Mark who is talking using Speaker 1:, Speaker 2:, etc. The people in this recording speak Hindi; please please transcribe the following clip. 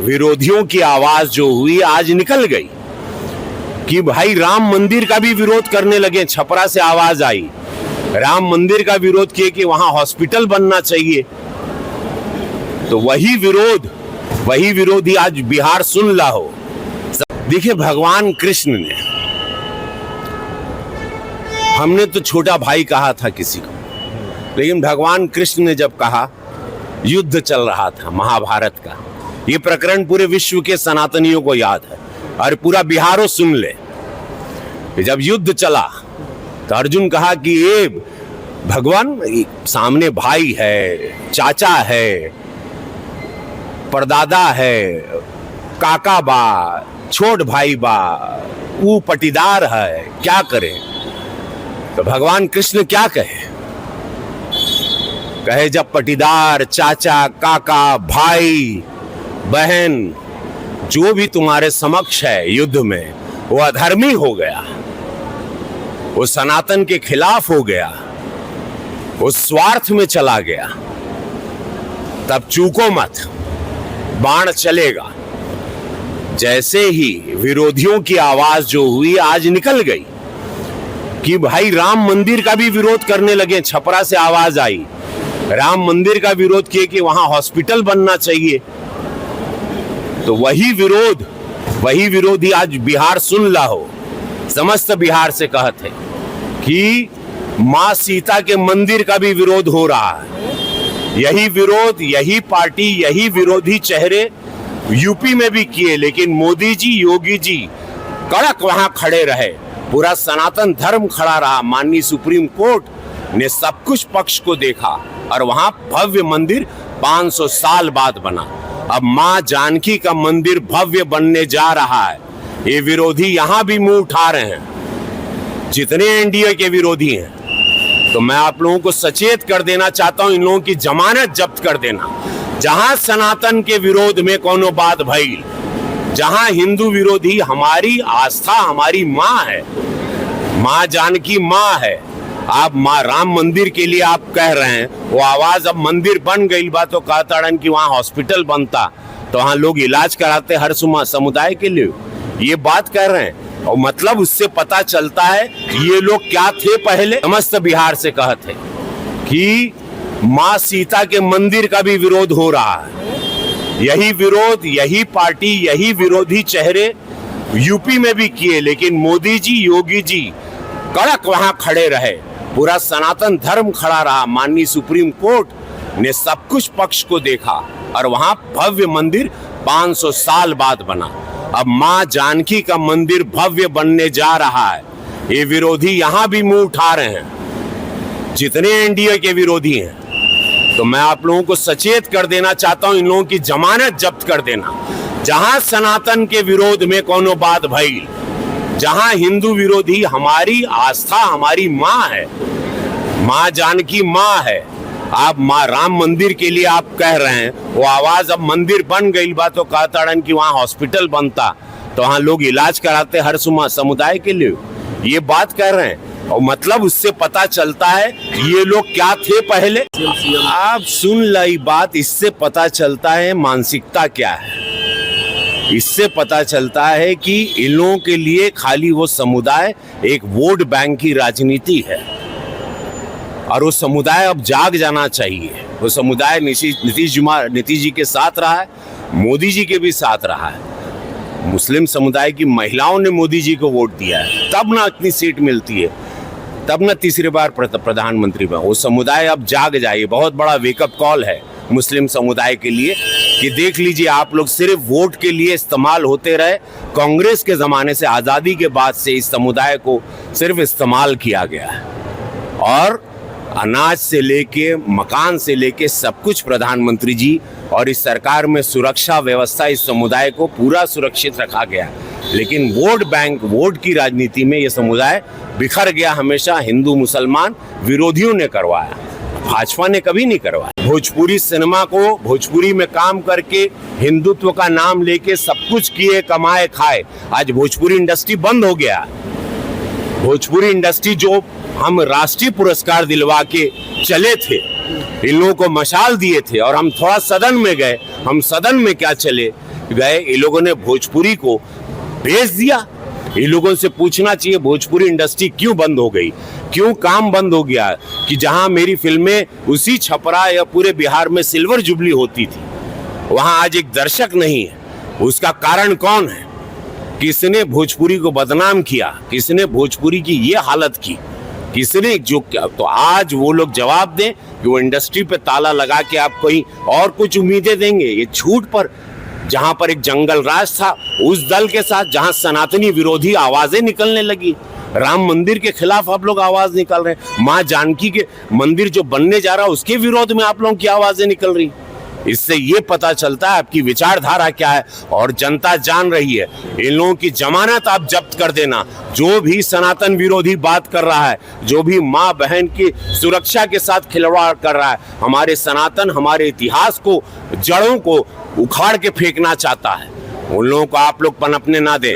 Speaker 1: विरोधियों की आवाज जो हुई आज निकल गई कि भाई राम मंदिर का भी विरोध करने लगे। छपरा से आवाज आई, राम मंदिर का विरोध किए कि वहां हॉस्पिटल बनना चाहिए। तो वही विरोधी आज बिहार सुन ला हो। देखिए, भगवान कृष्ण ने, हमने तो छोटा भाई कहा था किसी को, लेकिन भगवान कृष्ण ने जब कहा, युद्ध चल रहा था महाभारत का, ये प्रकरण पूरे विश्व के सनातनियों को याद है और पूरा बिहारो सुन ले। जब युद्ध चला तो अर्जुन कहा कि ये भगवान, सामने भाई है, चाचा है, परदादा है, काका बा, छोट भाई बा, वो पटीदार है, क्या करें। तो भगवान कृष्ण क्या कहे जब पटीदार, चाचा, काका, भाई, बहन जो भी तुम्हारे समक्ष है युद्ध में, वो अधर्मी हो गया, वो सनातन के खिलाफ हो गया, वो स्वार्थ में चला गया, तब चूको मत, बाण चलेगा। जैसे ही विरोधियों की आवाज जो हुई आज निकल गई कि भाई राम मंदिर का भी विरोध करने लगे। छपरा से आवाज आई, राम मंदिर का विरोध किए कि वहां हॉस्पिटल बनना चाहिए। तो वही विरोधी आज बिहार सुन ला हो। समस्त बिहार से कहते कि मां सीता के मंदिर का भी विरोध हो रहा है। यही विरोध, यही पार्टी, यही विरोधी चेहरे यूपी में भी किए, लेकिन मोदी जी, योगी जी कड़क वहां खड़े रहे। पूरा सनातन धर्म खड़ा रहा। माननीय सुप्रीम कोर्ट ने सब कुछ पक्ष को देखा और वहां भव्य मंदिर 500 साल बाद बना। अब मां जानकी का मंदिर भव्य बनने जा रहा है। ये विरोधी यहां भी मुंह उठा रहे हैं, जितने एनडीए के विरोधी हैं। तो मैं आप लोगों को सचेत कर देना चाहता हूं, इन लोगों की जमानत जब्त कर देना। जहां सनातन के विरोध में कोनो बात भई, जहां हिंदू विरोधी, हमारी आस्था हमारी मां है, मां जानकी मां है। आप मां राम मंदिर के लिए आप कह रहे हैं, वो आवाज अब मंदिर बन गई बा तो कहता कि वहां हॉस्पिटल बनता तो वहां लोग इलाज कराते हर समुदाय के लिए, ये बात कर रहे हैं। और मतलब उससे पता चलता है ये लोग क्या थे पहले। समस्त बिहार से कहते कि मां सीता के मंदिर का भी विरोध हो रहा है। यही विरोध, यही पार्टी, यही विरोधी चेहरे यूपी में भी किए, लेकिन मोदी जी, योगी जी कड़क वहां खड़े रहे। पूरा सनातन धर्म खड़ा रहा। माननीय सुप्रीम कोर्ट ने सब कुछ पक्ष को देखा और वहां भव्य मंदिर 500 साल बाद बना। अब मां जानकी का मंदिर भव्य बनने जा रहा है। ये विरोधी यहां भी मुंह उठा रहे हैं, जितने एनडीए के विरोधी हैं। तो मैं आप लोगों को सचेत कर देना चाहता हूं, इन लोगों की जमानत जब्त कर देना। जहां सनातन के विरोध में कोनो बात भई, जहां हिंदू विरोधी, हमारी आस्था हमारी मां है, मां जानकी मां है। आप मां राम मंदिर के लिए आप कह रहे हैं, वो आवाज अब मंदिर बन गई बा तो कहता कि वहां हॉस्पिटल बनता तो वहां लोग इलाज कराते हर समुदाय के लिए, ये बात कर रहे हैं। और मतलब उससे पता चलता है ये लोग क्या थे पहले। आप सुन लाई बात, इससे पता चलता है मानसिकता क्या है। इससे पता चलता है कि इन लोगों के लिए खाली वो समुदाय एक वोट बैंक की राजनीति है और वो समुदाय अब जाग जाना चाहिए। वो समुदाय नीतीश जी के साथ रहा है, मोदी जी के भी साथ रहा है। मुस्लिम समुदाय की महिलाओं ने मोदी जी को वोट दिया है, तब ना इतनी सीट मिलती है, तब ना तीसरी बार प्रधानमंत्री बना। वो समुदाय अब जाग जाइए। बहुत बड़ा वेकअप कॉल है मुस्लिम समुदाय के लिए कि देख लीजिए, आप लोग सिर्फ वोट के लिए इस्तेमाल होते रहे। कांग्रेस के ज़माने से, आज़ादी के बाद से इस समुदाय को सिर्फ इस्तेमाल किया गया है और अनाज से लेके, मकान से लेके सब कुछ प्रधानमंत्री जी और इस सरकार में सुरक्षा व्यवस्था, इस समुदाय को पूरा सुरक्षित रखा गया। लेकिन वोट बैंक, वोट की राजनीति में ये समुदाय बिखर गया। हमेशा हिंदू मुसलमान विरोधियों ने करवाया, भाजपा ने कभी नहीं करवाया। भोजपुरी सिनेमा को, भोजपुरी में काम करके, हिंदुत्व का नाम लेके सब कुछ किए, कमाए, खाए। आज भोजपुरी इंडस्ट्री बंद हो गया। भोजपुरी इंडस्ट्री जो हम राष्ट्रीय पुरस्कार दिलवा के चले थे, इन लोगों को मशाल दिए थे और हम थोड़ा सदन में गए। हम सदन में क्या चले गए, ये लोगों ने भोजपुरी को बेच दिया। ये लोगों से पूछना चाहिए भोजपुरी इंडस्ट्री क्यों बंद हो गई, क्यों काम बंद हो गया, कि जहां मेरी फिल्में उसी छपरा या पूरे बिहार में सिल्वर जुबली होती थी, वहां आज एक दर्शक नहीं है। उसका कारण कौन है? किसने भोजपुरी को बदनाम किया, किसने भोजपुरी की ये हालत की, किसने जो किया? तो आज वो लोग जवाब दें कि वो इंडस्ट्री पे ताला लगा के आप कहीं और कुछ उम्मीदें देंगे। ये झूठ पर, जहां पर एक जंगल राज था उस दल के साथ, जहां सनातनी विरोधी आवाजें निकलने लगी, राम मंदिर के खिलाफ आप लोग आवाज निकाल रहे हैं, मां जानकी के मंदिर जो बनने जा रहा है उसके विरोध में आप लोगों की आवाजें निकल रही। इससे ये पता चलता है आपकी विचारधारा क्या है, और जनता जान रही है। इन लोगों की जमानत आप जब्त कर देना। जो भी सनातन विरोधी बात कर रहा है, जो भी माँ बहन की सुरक्षा के साथ खिलवाड़ कर रहा है, हमारे सनातन, हमारे इतिहास को, जड़ों को उखाड़ के फेंकना चाहता है, उन लोगों को आप लोग पनपने ना दे।